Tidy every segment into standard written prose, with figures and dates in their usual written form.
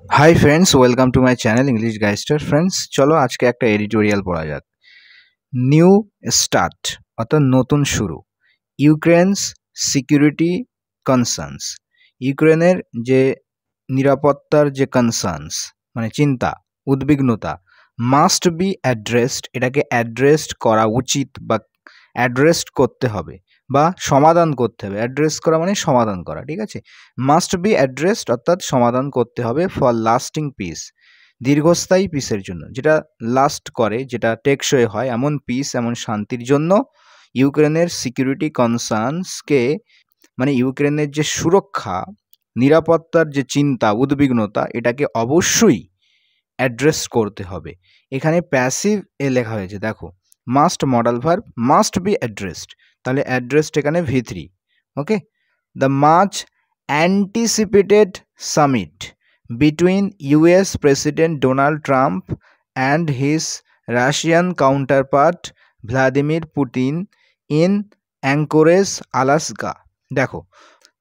High friends, welcome to my channel English গাইস্টার। Friends, চলো আজকে একটা এডিটোরিয়াল পড়া যাক। নিউ স্টার্ট অর্থাৎ নতুন শুরু। ইউক্রেনস সিকিউরিটি কনসার্নস, ইউক্রেনের যে নিরাপত্তার যে কনসার্নস মানে চিন্তা, উদ্বিগ্নতা, মাস্ট বি অ্যাড্রেসড, এটাকে অ্যাড্রেসড করা উচিত বা অ্যাড্রেসড করতে হবে বা সমাধান করতে হবে। অ্যাড্রেস করা মানে সমাধান করা, ঠিক আছে। মাস্ট বি অ্যাড্রেসড অর্থাৎ সমাধান করতে হবে ফর লাস্টিং পিস, দীর্ঘস্থায়ী পিসের জন্য, যেটা লাস্ট করে, যেটা টেকসই হয়, এমন পিস, এমন শান্তির জন্য ইউক্রেনের সিকিউরিটি কনসার্নসকে মানে ইউক্রেনের যে সুরক্ষা, নিরাপত্তার যে চিন্তা, উদ্বিগ্নতা, এটাকে অবশ্যই অ্যাড্রেস করতে হবে। এখানে প্যাসিভ এ লেখা হয়েছে, দেখো, must modal verb, must be addressed, তাহলে অ্যাড্রেসড এখানে V3। Okay, the much anticipated summit between US president Donald Trump and his Russian counterpart Vladimir Putin in Anchorage, Alaska. দেখো,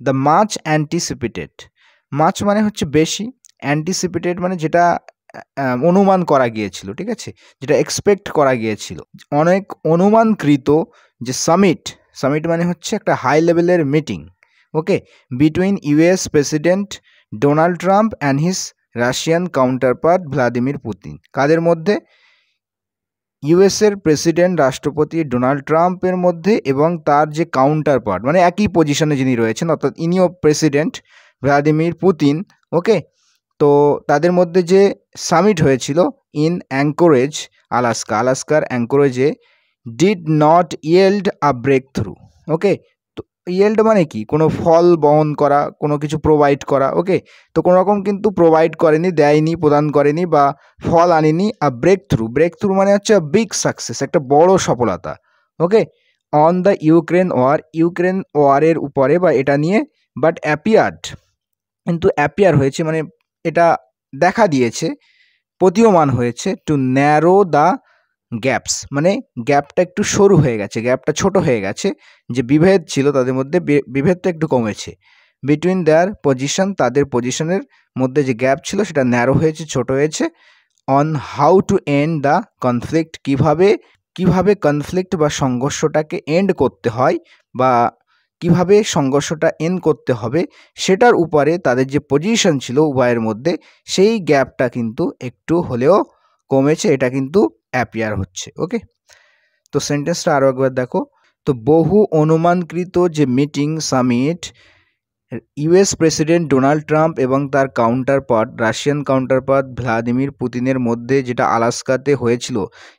দ্য মাচ অ্যান্টিসিপেটেড, মাচ মানে হচ্ছে বেশি, anticipated মানে যেটা অনুমান করা গিয়েছিল, ঠিক আছে, যেটা এক্সপেক্ট করা গিয়েছিল, অনেক অনুমানকৃত যে সামিট, সামিট মানে হচ্ছে একটা হাই লেভেলের meeting, okay, between US president Donald Trump and his Russian counterpart Vladimir Putin. কাদের মধ্যে? ইউএসের প্রেসিডেন্ট রাষ্ট্রপতি ডোনাল্ড ট্রাম্পের মধ্যে এবং তার যে কাউন্টারপার্ট মানে একই পজিশনে যিনি রয়েছেন, অর্থাৎ ইনিও প্রেসিডেন্ট ভ্লাদিমির পুতিন। ওকে, তো তাদের মধ্যে যে সামিট হয়েছিল ইন অ্যাঙ্কোরেজ, আলাস্কা, আলাস্কার অ্যাঙ্কোরেজে, did not yield a breakthrough. Okay, তো ইয়েল্ড মানে কি? কোনো ফল বহন করা, কোনো কিছু প্রোভাইড করা। ওকে, তো কোনো রকম কিন্তু প্রোভাইড করেনি, দেয়নি, প্রদান করেনি বা ফল আনেনি। A breakthrough, breakthrough মানে হচ্ছে বিগ সাকসেস, একটা বড় সফলতা। Okay, on the Ukraine war, Ukraine ওয়ারের উপরে বা এটা নিয়ে, বাট অ্যাপিয়ার্ড, কিন্তু অ্যাপিয়ার হয়েছে মানে এটা দেখা দিয়েছে, প্রতীয়মান হয়েছে, টু ন্যারো দ্য গ্যাপস মানে গ্যাপটা একটু সরু হয়ে গেছে, গ্যাপটা ছোট হয়ে গেছে, যে বিভেদ ছিল তাদের মধ্যে, বিভেদটা একটু কমেছে। বিটুইন দেয়ার পজিশন, তাদের পজিশনের মধ্যে যে গ্যাপ ছিল সেটা ন্যারো হয়েছে, ছোট হয়েছে। On how to end the conflict, কিভাবে কনফ্লিক্ট বা সংঘর্ষটাকে এন্ড করতে হয় বা কিভাবে সংঘর্ষটা এন্ড করতে হবে, সেটার উপরে তাদের যে পজিশন ছিল উভয়ের মধ্যে, সেই গ্যাপটা কিন্তু একটু হলেও কমেছে, এটা কিন্তু অ্যাপিয়ার হচ্ছে। ওকে, তো সেন্টেন্সটা আরও একবার দেখো। তো বহু অনুমানকৃত যে meeting, summit, US president Donald Trump এবং তার কাউন্টারপার্ট, রাশিয়ান কাউন্টারপার্ট ভ্লাদিমির পুতিনের মধ্যে যেটা আলাস্কাতে হয়েছিল,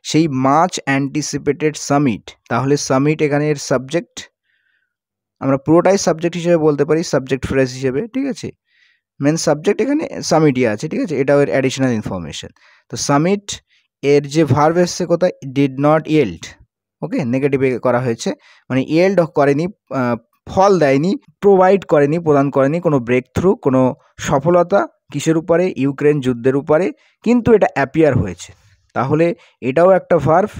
সেই মাচ অ্যান্টিসিপেটেড সামিট, তাহলে সামিট এখানে এর সাবজেক্ট, আমরা পুরোটাই সাবজেক্ট হিসেবে বলতে পারি, সাবজেক্ট ফ্রেজ হিসেবে, ঠিক আছে। মেন সাবজেক্ট এখানে সামিটই আছে, ঠিক আছে, এটাও এর অ্যাডিশনাল ইনফরমেশন। তো সামিট এর যে ভার্ব এসছে কোথায়? Did not yield. ওকে, নেগেটিভে করা হয়েছে, মানে ইয়েল্ড করেনি, ফল দেয়নি, প্রোভাইড করেনি, প্রদান করেনি কোনো ব্রেক থ্রু, কোনো সফলতা। কিসের উপরে? ইউক্রেন যুদ্ধের উপরে, কিন্তু এটা অ্যাপিয়ার হয়েছে, তাহলে এটাও একটা ভার্ব।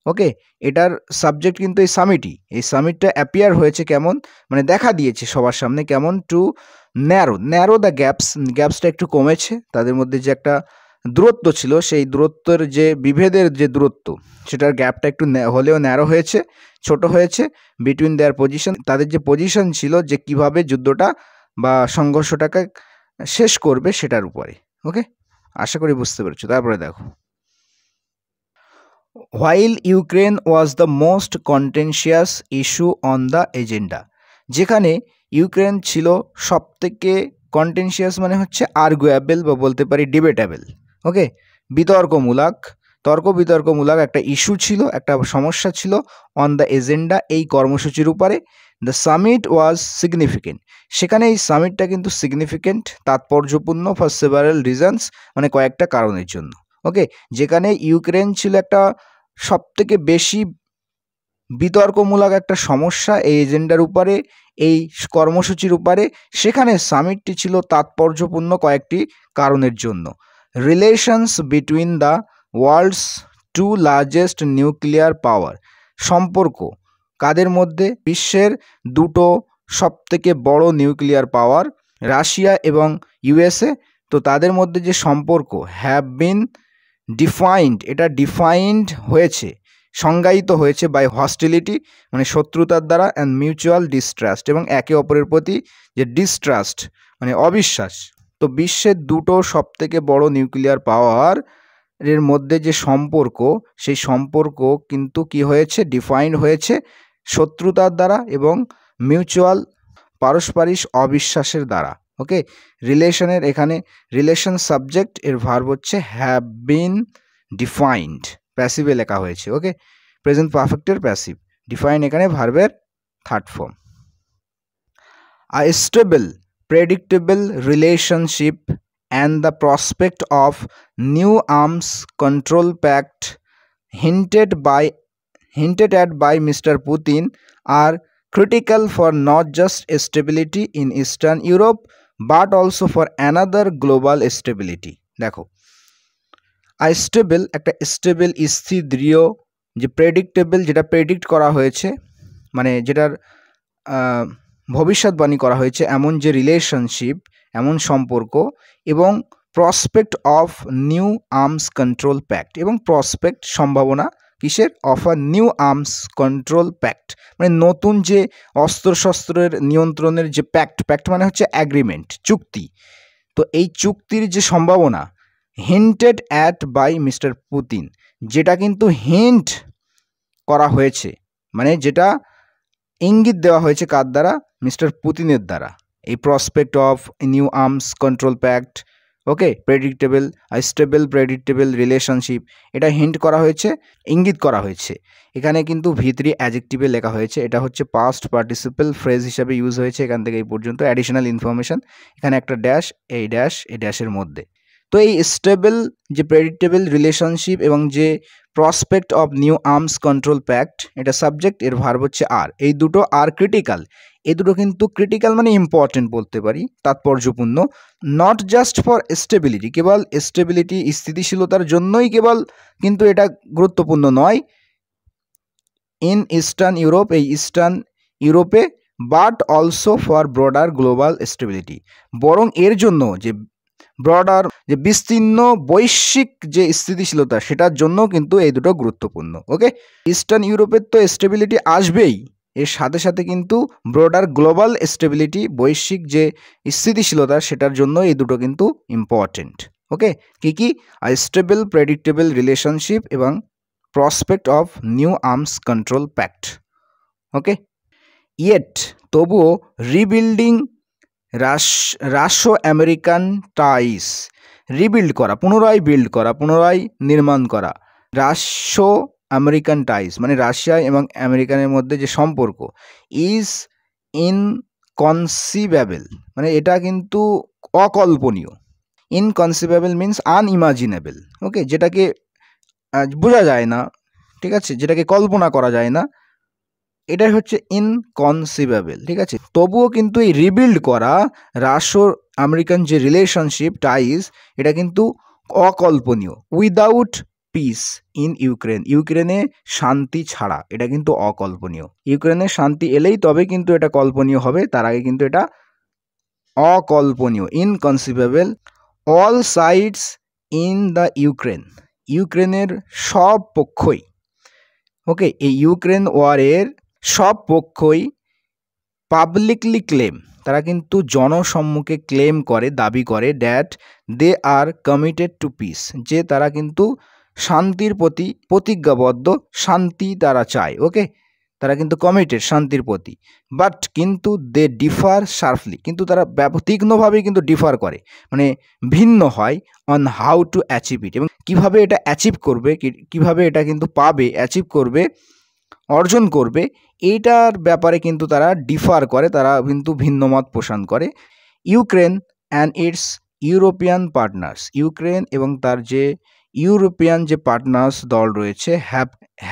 ওকে, এটার সাবজেক্ট কিন্তু এই সামিটই, এই সামিটটা অ্যাপিয়ার হয়েছে কেমন, মানে দেখা দিয়েছে সবার সামনে কেমন? টু ন্যারো দ্য গ্যাপস, গ্যাপসটা একটু কমেছে, তাদের মধ্যে যে একটা দূরত্ব ছিল, সেই দূরত্বের যে বিভেদের যে দূরত্ব, সেটার গ্যাপটা একটু হলেও ন্যারো হয়েছে, ছোট হয়েছে। বিটুইন দেয়ার পজিশন, তাদের যে পজিশন ছিল, যে কিভাবে যুদ্ধটা বা সংঘর্ষটাকে শেষ করবে সেটার উপরে। ওকে, আশা করি বুঝতে পেরেছো। তারপরে দেখো, while Ukraine was the most contentious issue on the agenda, যেখানে ইউক্রেন ছিল সবথেকে কন্টেনশিয়াস মানে হচ্ছে আর্গুয়েবল বা বলতে পারি ডিবেটেবল। ওকে, বিতর্কমূলক, বিতর্কমূলক একটা ইস্যু ছিল, একটা সমস্যা ছিল অন দ্য এজেন্ডা, এই কর্মসূচির উপরে। দ্য সামিট ওয়াজ সিগনিফিকেন্ট, সেখানে এই সামিটটা কিন্তু সিগনিফিকেন্ট, তাৎপর্যপূর্ণ, ফর সেভারাল রিজনস মানে কয়েকটা কারণের জন্য। ওকে, যেখানে ইউক্রেন ছিল একটা সবথেকে বেশি বিতর্কমূলক একটা সমস্যা এই এজেন্ডার উপরে, এই কর্মসূচির উপরে, সেখানে সামিটটি ছিল তাৎপর্যপূর্ণ কয়েকটি কারণের জন্য। Relations between the world's two largest nuclear power, সম্পর্ক কাদের মধ্যে? বিশ্বের দুটো সবথেকে বড় নিউক্লিয়ার পাওয়ার, রাশিয়া এবং USA, তো তাদের মধ্যে যে সম্পর্ক হ্যাভ বিন ডিফাইন্ড, এটা ডিফাইন্ড হয়েছে, সংজ্ঞায়িত হয়েছে বাই হস্টিলিটি মানে শত্রুতার দ্বারা, অ্যান্ড মিউচুয়াল ডিস্ট্রাস্ট এবং একে অপরের প্রতি যে ডিস্ট্রাস্ট মানে অবিশ্বাস। তো বিশ্বের দুটো সবথেকে বড় নিউক্লিয়ার পাওয়ার এর মধ্যে যে সম্পর্ক, সেই সম্পর্ক কিন্তু কি হয়েছে, ডিফাইন্ড হয়েছে শত্রুতার দ্বারা এবং মিউচুয়াল পারস্পরিক অবিশ্বাসের দ্বারা। ওকে, রিলেশনের এখানে রিলেশন সাবজেক্ট, এর ভার্ব হচ্ছে হ্যাভ বিন ডিফাইন্ড, প্যাসিভে লেখা হয়েছে। ওকে, প্রেজেন্ট পারফেক্টের প্যাসিভ, ডিফাইন এখানে ভার্বের third form. A stable predictable relationship and the prospect of new arms control pact hinted at by Mr. Putin are critical for not just stability in Eastern Europe but also for another global stability. দেখো, stable একটা stable স্থির দৃঢ়, যে predictable যেটা predict করা হয়েছে মানে যেটার ভবিষ্যৎবাণী করা হয়েছে এমন যে রিলেশনশিপ, এমন সম্পর্ক, এবং prospect of new arms control pact, এবং প্রসপেক্ট সম্ভাবনা কিসের, of a new arms control pact মানে নতুন যে অস্ত্রশস্ত্রের নিয়ন্ত্রণের যে প্যাক্ট মানে হচ্ছে অ্যাগ্রিমেন্ট, চুক্তি। তো এই চুক্তির যে সম্ভাবনা hinted at by mister Putin, যেটা কিন্তু হিন্ট করা হয়েছে মানে যেটা ইঙ্গিত দেওয়া হয়েছে কার দ্বারা, মিস্টার পুতিনের দ্বারা, এই prospect of new arms control pact. Okay, predictable stable predictable relationship, এটা হিন্ট করা হয়েছে, ইঙ্গিত করা হয়েছে। এখানে কিন্তু ভিতরি অ্যাডজেক্টিভে লেখা হয়েছে, এটা হচ্ছে পাস্ট পার্টিসিপল ফ্রেজ হিসাবে ইউজ হয়েছে এখান থেকে এই পর্যন্ত। অ্যাডিশনাল ইনফরমেশন, এখানে একটা ড্যাশ, এই ড্যাশের মধ্যে। তো এই স্টেবল যে প্রেডিক্টেবল রিলেশনশিপ এবং যে prospect of new arms control pact, এটা সাবজেক্ট, এর ভার্ব হচ্ছে আর। এই দুটো আর ক্রিটিক্যাল, এই দুটো কিন্তু ক্রিটিক্যাল মানে ইম্পর্টেন্ট বলতে পারি, তাৎপর্যপূর্ণ। Not just for stability, cable stability স্থিতিশীলতার জন্যই কেবল কিন্তু এটা গুরুত্বপূর্ণ নয় ইন ইস্টার্ন ইউরোপ, এই ইস্টার্ন ইউরোপে, but also for broader global stability, বরং এর জন্য যে ব্রডার যে বিস্তীর্ণ বৈশ্বিক যে স্থিতিশীলতা, সেটার জন্য কিন্তু এই দুটো গুরুত্বপূর্ণ। ওকে, ইস্টার্ন ইউরোপের তো স্টেবিলিটি আসবেই, এর সাথে সাথে কিন্তু ব্রডার গ্লোবাল স্টেবিলিটি বৈশ্বিক যে স্থিতিশীলতা, সেটার জন্য এই দুটো কিন্তু ইম্পর্টেন্ট। ওকে, কি স্টেবল প্রেডিক্টেবল রিলেশনশিপ এবং prospect of new arms control pact. Okay, yet তবুও rebuilding Russo American ties, rebuild করা, পুনরায় বিল্ড করা, পুনরায় নির্মাণ করা, রাশো আমেরিকান টাইস মানে রাশিয়া এবং আমেরিকানের মধ্যে যে সম্পর্ক, ইজ ইনকনসিভেবল মানে এটা কিন্তু অকল্পনীয়। ইনকনসিভেবল মিনস আনইমাজিনেবল। ওকে, যেটাকে বোঝা যায় না, ঠিক আছে, যেটাকে কল্পনা করা যায় না, এটাই হচ্ছে ইনকনসিভেবল। ঠিক আছে, তবুও কিন্তু এই রিবিল্ড করা রাশো আমেরিকান যে রিলেশনশিপ টাইজ, এটা কিন্তু অকল্পনীয়। উইদাউট পিস ইন ইউক্রেন, ইউক্রেনে শান্তি ছাড়া এটা কিন্তু অকল্পনীয়। ইউক্রেনে শান্তি এলেই তবে কিন্তু এটা কল্পনীয় হবে, তার আগে কিন্তু এটা অকল্পনীয়। Inconceivable all sides in the Ukraine, ইউক্রেনের সব পক্ষই, ওকে, এই ইউক্রেন ওয়ারের সব পক্ষই পাবলিকলি ক্লেম, তারা কিন্তু জনসম্মুখে ক্লেম করে, দাবি করে, that they are committed to peace, যে তারা কিন্তু শান্তির প্রতি প্রতিজ্ঞাবদ্ধ, শান্তি তারা চায়। ওকে, তারা কিন্তু কমিটেড শান্তির প্রতি, বাট কিন্তু দে ডিফার শার্পলি, কিন্তু তারা তীক্ষ্ণভাবে কিন্তু ডিফার করে মানে ভিন্ন হয়, on how to achieve it, এবং কীভাবে এটা অ্যাচিভ করবে, কীভাবে এটা কিন্তু পাবে, অ্যাচিভ করবে, অর্জন করবে, এইটার ব্যাপারে কিন্তু তারা ডিফার করে, তারা কিন্তু ভিন্নমত পোষণ করে। Ukraine and its European partners, Ukraine এবং তার যে ইউরোপিয়ান যে পার্টনার্স দল রয়েছে,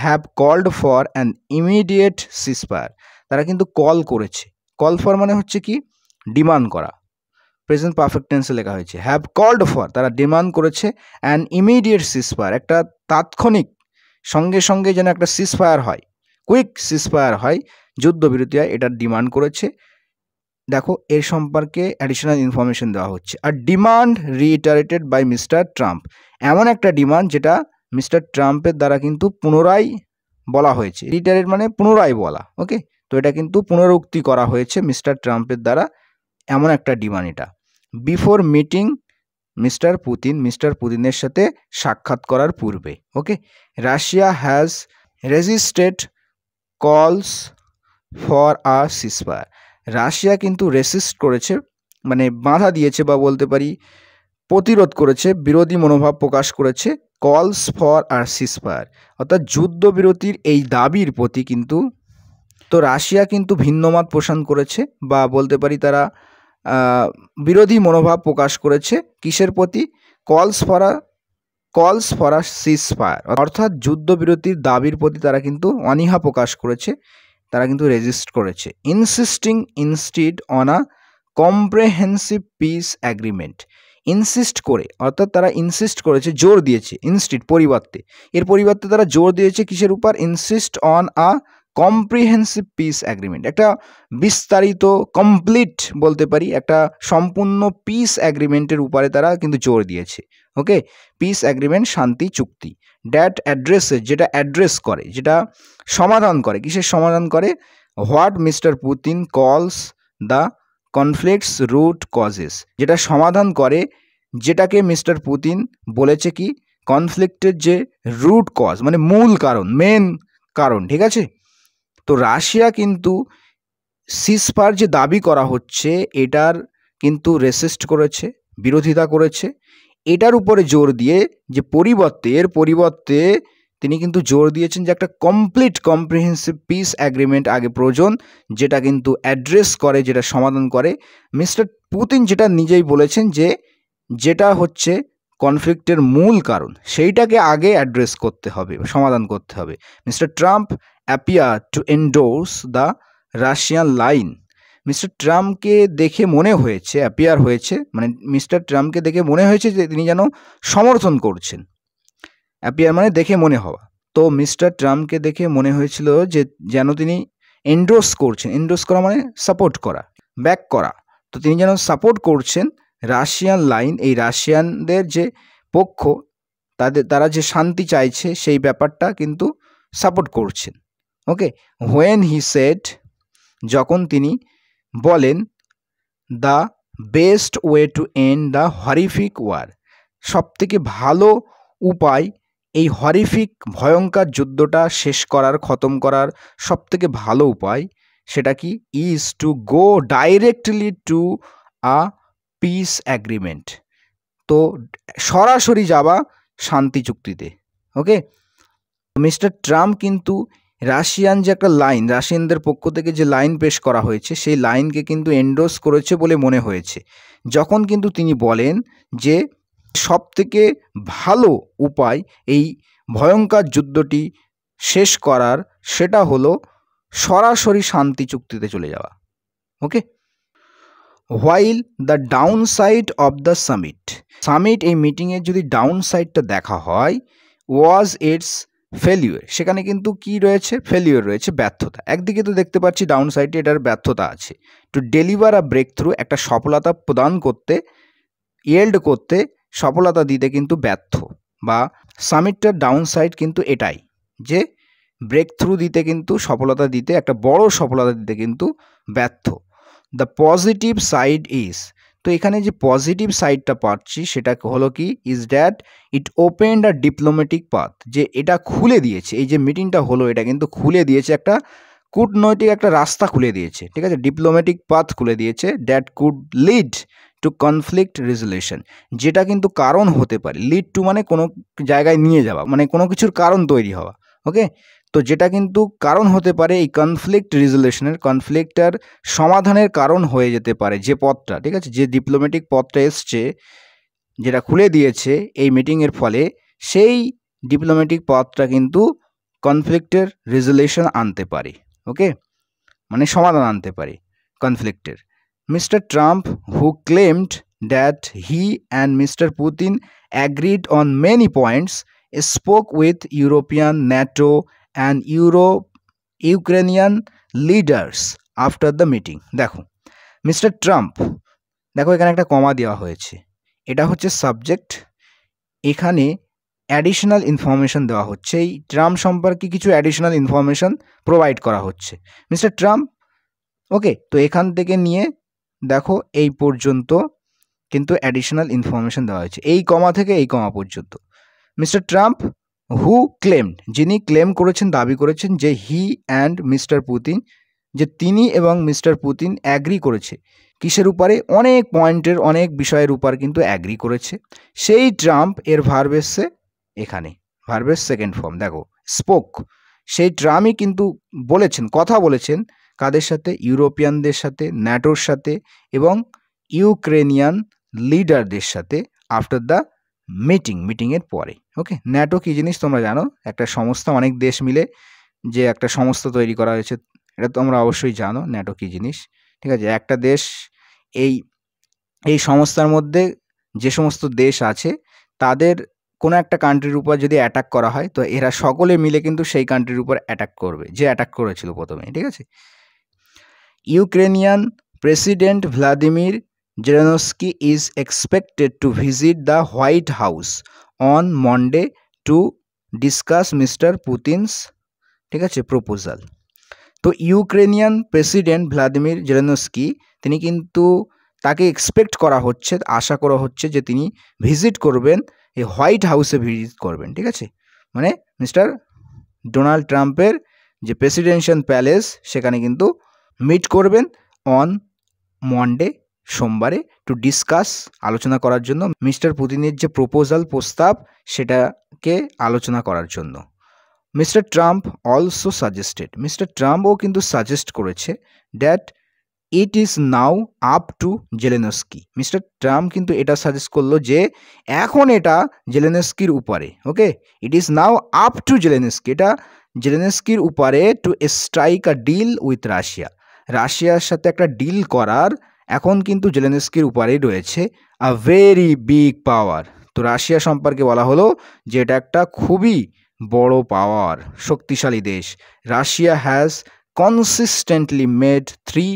have called for an immediate ceasefire, তারা কিন্তু কল করেছে। কল ফর মানে হচ্ছে কি, ডিমান্ড করা, প্রেজেন্ট পারফেক্ট টেন্সে লেখা হয়েছে। হ্যাভ কল্ড ফর, তারা ডিমান্ড করেছে, অ্যান ইমিডিয়েট সিজফায়ার, একটা তাৎক্ষণিক সঙ্গে সঙ্গে যেন একটা সিজফায়ার হয়, কুইক সিজফায়ার হয়, যুদ্ধবিরতি হয়, এটার ডিমান্ড করেছে। দেখো এর সম্পর্কে অ্যাডিশনাল ইনফরমেশন দেওয়া হচ্ছে। আর ডিমান্ড রিইটারেটেড বাই মিস্টার ট্রাম্প, এমন একটা ডিমান্ড যেটা মিস্টার ট্রাম্পের দ্বারা কিন্তু পুনরায় বলা হয়েছে। রিইটারেট মানে পুনরায় বলা, ওকে। তো এটা কিন্তু পুনরুক্তি করা হয়েছে মিস্টার ট্রাম্পের দ্বারা, এমন একটা ডিমান্ড এটা। বিফোর মিটিং মিস্টার পুতিনের সাথে সাক্ষাৎ করার পূর্বে, okay. Russia has resisted calls for a ceasefire, Russia কিন্তু রেসিস্ট করেছে, মানে বাধা দিয়েছে বা বলতে পারি প্রতিরোধ করেছে, বিরোধী মনোভাব প্রকাশ করেছে কলস ফর আর সিজফায়ার, অর্থাৎ যুদ্ধবিরতির এই দাবির প্রতি কিন্তু। তো রাশিয়া কিন্তু ভিন্নমত পোষণ করেছে বা বলতে পারি তারা বিরোধী মনোভাব প্রকাশ করেছে কিসের প্রতি? কলস ফর আ সিজফায়ার, অর্থাৎ যুদ্ধবিরতির দাবির প্রতি তারা কিন্তু অনীহা প্রকাশ করেছে, তারা কিন্তু রেজিস্ট করেছে। ইনসিস্টিং instead on a comprehensive piece agreement, insist করে, অর্থাৎ তারা ইনসিস্ট করেছে, জোর দিয়েছে, ইনস্টিড পরিবর্তে, এর পরিবর্তে তারা জোর দিয়েছে কিসের উপর? Insist on a comprehensive piece agreement, একটা বিস্তারিত কমপ্লিট বলতে পারি একটা সম্পূর্ণ পিস অ্যাগ্রিমেন্টের উপরে তারা কিন্তু জোর দিয়েছে, ওকে। পিস অ্যাগ্রিমেন্ট শান্তি চুক্তি, দ্যাট অ্যাড্রেসেস, যেটা অ্যাড্রেস করে, যেটা সমাধান করে, কিসের সমাধান করে? হোয়াট মিস্টার পুতিন কলস দ্য কনফ্লিক্টস রুট কজেস, যেটা সমাধান করে, যেটাকে মিস্টার পুতিন বলেছে কি কনফ্লিক্টের যে রুট কজ, মানে মূল কারণ, মেন কারণ, ঠিক আছে। তো রাশিয়া কিন্তু সিজফায়ার যে দাবি করা হচ্ছে এটার কিন্তু রেসিস্ট করেছে, বিরোধিতা করেছে, এটার উপরে জোর দিয়ে যে এর পরিবর্তে তিনি কিন্তু জোর দিয়েছেন যে একটা কমপ্লিট কম্প্রিহেন্সিভ পিস অ্যাগ্রিমেন্ট আগে প্রয়োজন, যেটা কিন্তু অ্যাড্রেস করে, যেটা সমাধান করে। মিস্টার পুতিন যেটা নিজেই বলেছেন যে যেটা হচ্ছে কনফ্লিক্টের মূল কারণ, সেইটাকে আগে অ্যাড্রেস করতে হবে, সমাধান করতে হবে। Mister Trump appear to endorse the Russian line, mister ট্রাম্পকে দেখে মনে হয়েছে, অ্যাপিয়ার হয়েছে মানে মিস্টার ট্রাম্পকে দেখে মনে হয়েছে যে তিনি যেন সমর্থন করছেন, অ্যাপিয়ার মানে দেখে মনে হওয়া। তো মিস্টার ট্রাম্পকে দেখে মনে হয়েছিল যে যেন তিনি এন্ডোর্স করছেন, এন্ডোর্স করা মানে সাপোর্ট করা, ব্যাক করা, তো তিনি যেন সাপোর্ট করছেন রাশিয়ান লাইন, এই রাশিয়ানদের যে পক্ষ, তারা যে শান্তি চাইছে সেই ব্যাপারটা কিন্তু সাপোর্ট করছেন, ওকে। হোয়েন হি সেড, যখন তিনি বলেন the best way to end the horrific war, সবথেকে ভালো উপায় এই হরিফিক ভয়ঙ্কর যুদ্ধটা শেষ করার, খতম করার সবথেকে ভালো উপায় সেটা কি? Is to go directly to a piece agreement, তো সরাসরি যাওয়া শান্তি চুক্তিতে, ওকে। মিস্টার ট্রাম্প কিন্তু রাশিয়ান যে একটা লাইন, রাশিয়ানদের পক্ষ থেকে যে লাইন পেশ করা হয়েছে সেই লাইনকে কিন্তু এন্ডোর্স করেছে বলে মনে হয়েছে, যখন কিন্তু তিনি বলেন যে সবথেকে ভালো উপায় এই ভয়ঙ্কর যুদ্ধটি শেষ করার সেটা হলো সরাসরি শান্তি চুক্তিতে চলে যাওয়া, okay. While the downside of the summit, এই মিটিংয়ের যদি ডাউন সাইডটা দেখা হয়, ওয়াজ ইটস ফেলিওর, সেখানে কিন্তু কি রয়েছে? ফেলিওর রয়েছে, ব্যর্থতা। একদিকে তো দেখতে পাচ্ছি ডাউন সাইডে এটার ব্যর্থতা আছে। To deliver a breakthrough, একটা সফলতা প্রদান করতে, ইয়েল্ড করতে, সফলতা দিতে কিন্তু ব্যর্থ, বা সামিটটার ডাউন সাইড কিন্তু এটাই যে ব্রেক থ্রু দিতে কিন্তু, সফলতা দিতে, একটা বড় সফলতা দিতে কিন্তু ব্যর্থ। দ্য পজিটিভ সাইড ইজ, তো এখানে যে পজিটিভ সাইডটা পাচ্ছি সেটা হলো কি? Is that it opened a diplomatic path, যে এটা খুলে দিয়েছে, এই যে মিটিংটা হলো এটা কিন্তু খুলে দিয়েছে একটা কূটনৈতিক একটা রাস্তা খুলে দিয়েছে, ঠিক আছে, ডিপ্লোম্যাটিক পাথ খুলে দিয়েছে, that could lead to conflict resolution, যেটা কিন্তু কারণ হতে পারে, লিড টু মানে কোনো জায়গায় নিয়ে যাওয়া, মানে কোনো কিছুর কারণ তৈরি হওয়া, ওকে। তো যেটা কিন্তু কারণ হতে পারে এই কনফ্লিক্ট রেজলিউশনের, কনফ্লিক্টটার সমাধানের কারণ হয়ে যেতে পারে যে পথটা, ঠিক আছে, যে ডিপ্লোম্যাটিক পথটা এসছে, যেটা খুলে দিয়েছে এই মিটিংয়ের ফলে, সেই ডিপ্লোম্যাটিক পথটা কিন্তু কনফ্লিক্টের রেজলিউশন আনতে পারে, ওকে, মানে সমাধান আনতে পারে কনফ্লিক্টের। Mister Trump who claimed that he and mister Putin agreed on many points spoke with European, NATO and Ukrainian leaders after the meeting. দেখো মিস্টার ট্রাম্প, দেখো এখানে একটা কমা দেওয়া হয়েছে, এটা হচ্ছে সাবজেক্ট, এখানে অ্যাডিশনাল ইনফরমেশন দেওয়া হচ্ছে, এই ট্রাম্প সম্পর্কে কিছু অ্যাডিশনাল ইনফরমেশন প্রোভাইড করা হচ্ছে। মিস্টার ট্রাম্প, ওকে, তো এখান থেকে নিয়ে দেখো এই পর্যন্ত কিন্তু অ্যাডিশনাল ইনফরমেশন দেওয়া হয়েছে, এই কমা থেকে এই কমা পর্যন্ত। মিস্টার ট্রাম্প হু ক্লেমড, যিনি ক্লেম করেছেন, দাবি করেছেন যে হি অ্যান্ড মিস্টার পুতিন, যে তিনি এবং মিস্টার পুতিন অ্যাগ্রি করেছে কিসের উপরে, অনেক পয়েন্টের, অনেক বিষয়ের উপর কিন্তু অ্যাগ্রি করেছে। সেই ট্রাম্প এর ভার্ব এসছে এখানে, ভার্বের সেকেন্ড ফর্ম দেখো স্পোক, সেই ট্রাম্পই কিন্তু বলেছেন, কথা বলেছেন কাদের সাথে, ইউরোপিয়ানদের সাথে, ন্যাটোর সাথে এবং ইউক্রেনিয়ান লিডারদের সাথে আফটার দ্য মিটিংয়ের পরে। ওকে, ন্যাটো কী জিনিস তোমরা জানো, একটা সংস্থা, অনেক দেশ মিলে যে একটা সংস্থা তৈরি করা হয়েছে, এটা তোমরা অবশ্যই জানো ন্যাটো কী জিনিস। ঠিক আছে, একটা দেশ, এই সংস্থার মধ্যে যে সমস্ত দেশ আছে তাদের কোনো একটা কান্ট্রির উপর যদি অ্যাটাক করা হয়, তো এরা সকলে মিলে কিন্তু সেই কান্ট্রির উপর অ্যাটাক করবে, যে অ্যাটাক করেছিল প্রথমে। ঠিক আছে, Ukrainian president Vladimir Zelensky is expected to visit the White House on Monday to discuss Mr. Putin's, ঠিক আছে, প্রপোজাল। তো ইউক্রেনিয়ান প্রেসিডেন্ট ভ্লাদিমির জেলেনস্কি, তিনি কিন্তু, তাকে এক্সপেক্ট করা হচ্ছে, আশা করা হচ্ছে যে তিনি ভিজিট করবেন, এই হোয়াইট হাউসে ভিজিট করবেন। ঠিক আছে, মানে মিস্টার ডোনাল্ড ট্রাম্পের যে প্রেসিডেন্সিয়াল প্যালেস, সেখানে কিন্তু মিট করবেন অন মন্ডে, সোমবারে, টু ডিসকাস, আলোচনা করার জন্য মিস্টার পুতিনের যে প্রপোজাল, প্রস্তাব, সেটাকে আলোচনা করার জন্য। Mister Trump also suggested, mister ট্রাম্পও কিন্তু সাজেস্ট করেছে that it is now up to Zelenskyy, mister Trump কিন্তু এটা সাজেস্ট করলো যে এখন এটা জেলেনস্কির উপরে। Okay, it is now up to Zelenskyy, এটা জেলেনস্কির উপরে to strike a deal with Russia, রাশিয়ার সাথে একটা ডিল করার এখন কিন্তু জেলেনস্কির উপরেই রয়েছে। আ ভেরি বিগ পাওয়ার, তো রাশিয়া সম্পর্কে বলা হলো যে এটা একটা খুবই বড় পাওয়ার, শক্তিশালী দেশ। Russia has consistently made 3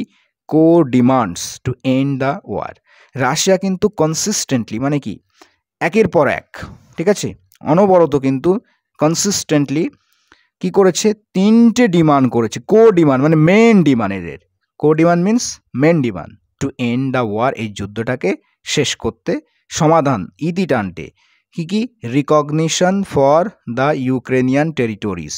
core demands to end the war, Russia কিন্তু কনসিস্টেন্টলি মানে কি, একের পর এক, ঠিক আছে, অনবরত কিন্তু কনসিস্টেন্টলি কি করেছে, 3টে ডিমান্ড করেছে, কো ডিমান্ড মানে মেন ডিমান্ড, এদের core demand means main demand, to end the war, এই যুদ্ধটাকে শেষ করতে, সমাধান, ইতি টানতে। কি কি, recognition for the Ukrainian territories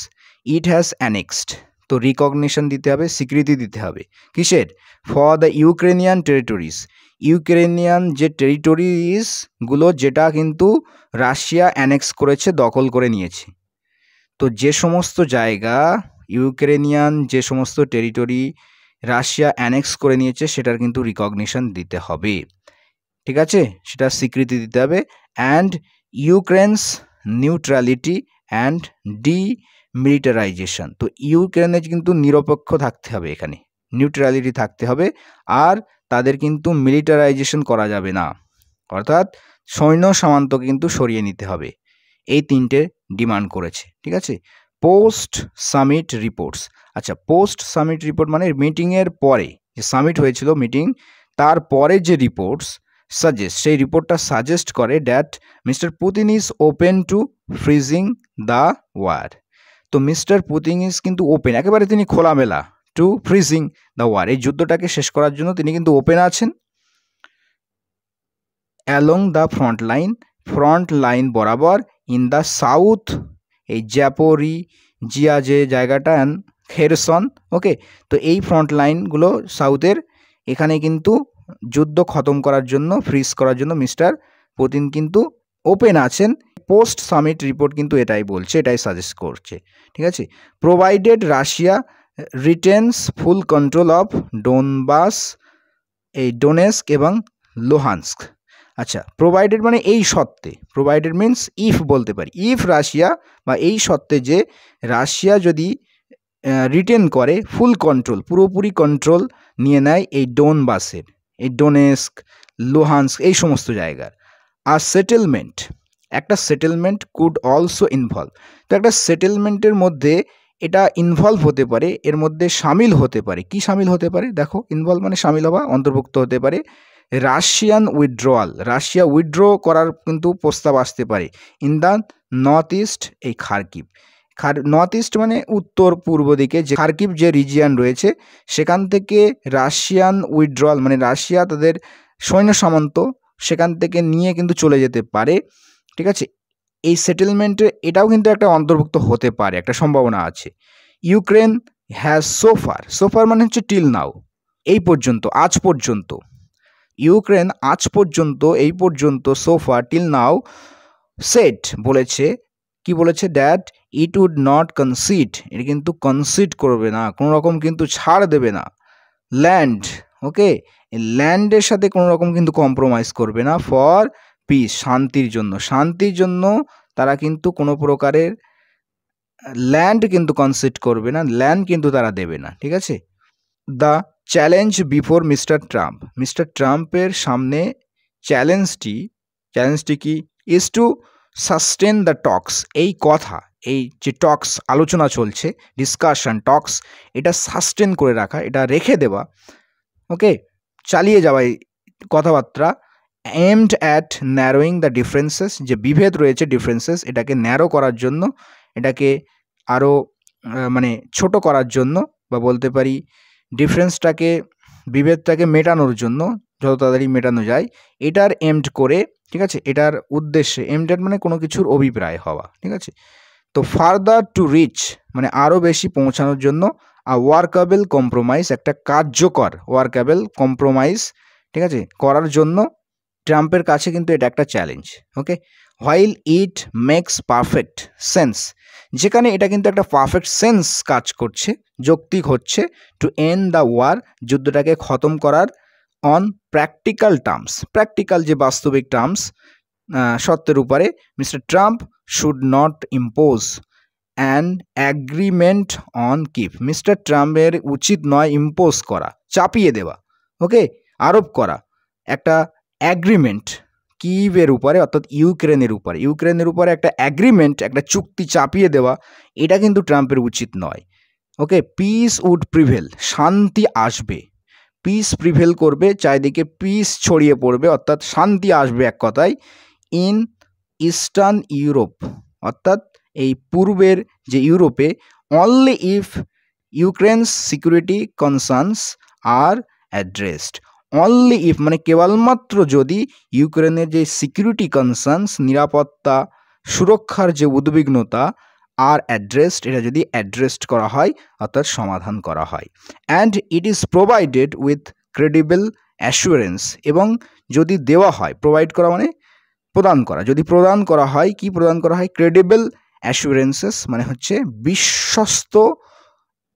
it has annexed, তো রিকগনিশন দিতে হবে, স্বীকৃতি দিতে হবে কিসের, for the Ukrainian territories, Ukrainian যে টেরিটোরিজগুলো যেটা কিন্তু রাশিয়া অ্যানেক্স করেছে, দখল করে নিয়েছে। তো যে সমস্ত জায়গা, ইউক্রেনিয়ান যে সমস্ত টেরিটরি রাশিয়া অ্যানেক্স করে নিয়েছে, সেটার কিন্তু রিকগনিশন দিতে হবে। ঠিক আছে, সেটা স্বীকৃতি দিতে হবে। অ্যান্ড ইউক্রেনস নিউট্রালিটি অ্যান্ড ডিমিলিটারাইজেশন, তো ইউক্রেনের কিন্তু নিরপেক্ষ থাকতে হবে, এখানে নিউট্রালিটি থাকতে হবে, আর তাদের কিন্তু মিলিটারাইজেশন করা যাবে না, অর্থাৎ সৈন্য সামন্তকে কিন্তু সরিয়ে নিতে হবে। এই 3টে ডিমান্ড করেছে। ঠিক আছে, পোস্ট সামিট রিপোর্টস, আচ্ছা পোস্ট সামিট রিপোর্ট মানে মিটিংয়ের পরে, যে সামিট হয়েছিল মিটিং, তারপরে যে রিপোর্টস সাজেস্ট, সেই রিপোর্টটা সাজেস্ট করে that mister Putin is open to freezing the war, তো মিস্টার পুতিন ইজ কিন্তু ওপেন, একেবারে তিনি খোলামেলা, টু ফ্রিজিং দ্য ওয়ার, এই যুদ্ধটাকে শেষ করার জন্য তিনি কিন্তু ওপেন আছেন। অ্যালং দ্য ফ্রন্ট লাইন বরাবর, ইন দ্য সাউথ, এই জ্যাপোরিজিয়া যে জায়গাটা, অ্যান্ড খেরসন, ওকে, তো এই ফ্রন্ট লাইনগুলো সাউথের, এখানে কিন্তু যুদ্ধ খতম করার জন্য, ফ্রিজ করার জন্য মিস্টার পুতিন কিন্তু ওপেন আছেন। পোস্ট সামিট রিপোর্ট কিন্তু এটাই বলছে, এটাই সাজেস্ট করছে। ঠিক আছে, provided Russia রিটেন্স full control of Donbas, এই ডোনেস্ক এবং লোহান্স্ক, আচ্ছা প্রোভাইডেড মানে এই সত্ত্বে, প্রোভাইডেড মিন্স ইফ বলতে পারি, ইফ রাশিয়া, বা এই সত্ত্বে যে রাশিয়া যদি রিটেন করে ফুল কন্ট্রোল, পুরোপুরি কন্ট্রোল নিয়ে নেয় এই ডোনবাসের, এই ডোনেস্ক, লুহান্স্ক, এই সমস্ত জায়গার। আর সেটেলমেন্ট, একটা সেটেলমেন্ট কুড অলসো ইনভলভ, তো একটা সেটেলমেন্টের মধ্যে এটা ইনভলভ হতে পারে, এর মধ্যে সামিল হতে পারে। কি সামিল হতে পারে? দেখো, ইনভলভ মানে সামিল হওয়া, অন্তর্ভুক্ত হতে পারে রাশিয়ান উইথড্রয়াল, রাশিয়া উইথড্র করার কিন্তু প্রস্তাব আসতে পারে ইন দ্য নর্থ ইস্ট, এই খার্কিভ। নর্থ ইস্ট মানে উত্তর পূর্ব দিকে যে খার্কিভ যে রিজিয়ান রয়েছে, সেখান থেকে রাশিয়ান উইথড্রয়াল মানে রাশিয়া তাদের সৈন্য সামন্ত সেখান থেকে নিয়ে কিন্তু চলে যেতে পারে। ঠিক আছে, এই সেটেলমেন্টে এটাও কিন্তু একটা অন্তর্ভুক্ত হতে পারে, একটা সম্ভাবনা আছে। ইউক্রেন হ্যাজ সোফার মানে হচ্ছে টিল নাও, এই পর্যন্ত, আজ পর্যন্ত। ইউক্রেন আজ পর্যন্ত, এই পর্যন্ত, সোফার টিল নাও সেট বলেছে, কি বলেছে? That it would not concede, এটা কিন্তু কনসিড করবে না, কোনো রকম কিন্তু ছাড় দেবে না। ল্যান্ড, ওকে, ল্যান্ডের সাথে কোনো রকম কিন্তু কম্প্রোমাইজ করবে না ফর পিস, শান্তির জন্য। শান্তির জন্য তারা কিন্তু কোনো প্রকারের ল্যান্ড কিন্তু কনসিড করবে না, ল্যান্ড কিন্তু তারা দেবে না। ঠিক আছে, দ্য চ্যালেঞ্জ বিফোর মিস্টার ট্রাম্পের সামনে চ্যালেঞ্জটি কি? ইজ টু সাস্টেন দ্য টক্স, এই কথা, এই যে টক্স আলোচনা চলছে, ডিসকাশন টক্স, এটা সাস্টেন করে রাখা, এটা রেখে দেওয়া, ওকে, চালিয়ে যাওয়া এই কথাবার্তা। Aimed at narrowing the differences, যে বিভেদ রয়েছে ডিফারেন্সেস, এটাকে ন্যারো করার জন্য, এটাকে আরও মানে ছোট করার জন্য, বা বলতে পারি ডিফারেন্সটাকে, বিভেদটাকে মেটানোর জন্য, যত তাড়াতাড়ি মেটানো যায়, এটার এমড করে। ঠিক আছে, এটার উদ্দেশ্যে, এমডেড মানে কোনো কিছুর অভিপ্রায় হওয়া। ঠিক আছে, তো ফার্দার টু রিচ মানে আরও বেশি পৌঁছানোর জন্য, ওয়ার্কাবেল কম্প্রোমাইজ, একটা কার্যকর ওয়ার্কাবেল কম্প্রোমাইজ, ঠিক আছে, করার জন্য ট্রাম্পের কাছে কিন্তু এটা একটা challenge. Okay, while it makes perfect sense, যেখানে এটা কিন্তু একটা পারফেক্ট সেন্স কাজ করছে, যৌক্তিক হচ্ছে, টু এন্ড দ্য ওয়ার, যুদ্ধটাকে খতম করার, অন প্র্যাকটিক্যাল টার্মস, প্র্যাকটিক্যাল যে বাস্তবিক টার্মস, সত্যের উপরে, mister Trump should not impose an agreement on Kyiv, mister ট্রাম্পের উচিত নয় ইম্পোজ করা, চাপিয়ে দেওয়া, ওকে, আরোপ করা একটা অ্যাগ্রিমেন্ট কিভের উপরে, অর্থাৎ ইউক্রেনের উপরে একটা অ্যাগ্রিমেন্ট, একটা চুক্তি চাপিয়ে দেওয়া, এটা কিন্তু ট্রাম্পের উচিত নয়। ওকে, পিস উড প্রিভেল, শান্তি আসবে, পিস প্রিভেল করবে, চারিদিকে পিস ছড়িয়ে পড়বে, অর্থাৎ শান্তি আসবে এক কথায়, ইন ইস্টার্ন ইউরোপ, অর্থাৎ এই পূর্বের যে ইউরোপে, only if Ukraine's security concerns are addressed, only if মানে কেবলমাত্র যদি ইউক্রেনের যে সিকিউরিটি কনসার্নস, নিরাপত্তা সুরক্ষার যে উদ্বিগ্নতা, আর অ্যাড্রেসড, এটা যদি অ্যাড্রেসড করা হয়, অর্থাৎ সমাধান করা হয়। And it is provided with credible assurance, এবং যদি দেওয়া হয়, প্রোভাইড করা মানে প্রদান করা, যদি প্রদান করা হয়, কি প্রদান করা হয়? ক্রেডিবল অ্যাসুরেন্সেস মানে হচ্ছে বিশ্বস্ত,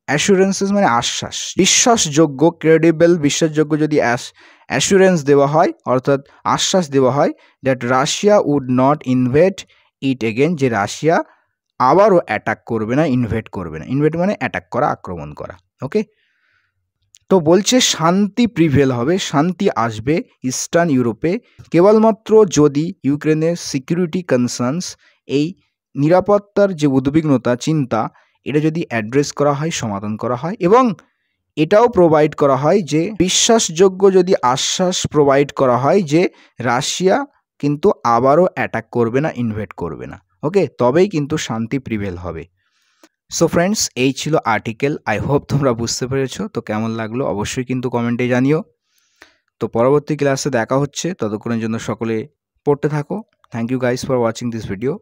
অ্যাসুরেন্সেস মানে আশ্বাস, বিশ্বাসযোগ্য, ক্রেডিবল বিশ্বাসযোগ্য যদি অ্যাসুরেন্স দেওয়া হয়, অর্থাৎ আশ্বাস দেওয়া হয়, that Russia would not invade it again, যে রাশিয়া আবারও অ্যাটাক করবে না, ইনভেড করবে না। ইনভেড মানে অ্যাটাক করা, আক্রমণ করা। ওকে, তো বলছে শান্তি প্রিভেল হবে, শান্তি আসবে ইস্টার্ন ইউরোপে কেবলমাত্র যদি ইউক্রেনের সিকিউরিটি কনসার্নস, এই নিরাপত্তার যে উদ্বিগ্নতা, চিন্তা, এটা যদি অ্যাড্রেস করা হয়, সমাধান করা হয়, এবং এটাও প্রোভাইড করা হয় যে বিশ্বাসযোগ্য যদি আশ্বাস প্রোভাইড করা হয় যে রাশিয়া কিন্তু আবারও অ্যাটাক করবে না, ইনভেড করবে না। ওকে, তবেই কিন্তু শান্তি প্রিভেল হবে। সো ফ্রেন্ডস, এই ছিল আর্টিকেল। আই হোপ তোমরা বুঝতে পেরেছো। তো কেমন লাগলো অবশ্যই কিন্তু কমেন্টে জানিও। তো পরবর্তী ক্লাসে দেখা হচ্ছে, ততক্ষণের জন্য সকলে পড়তে থাকো। Thank you guys for watching this video.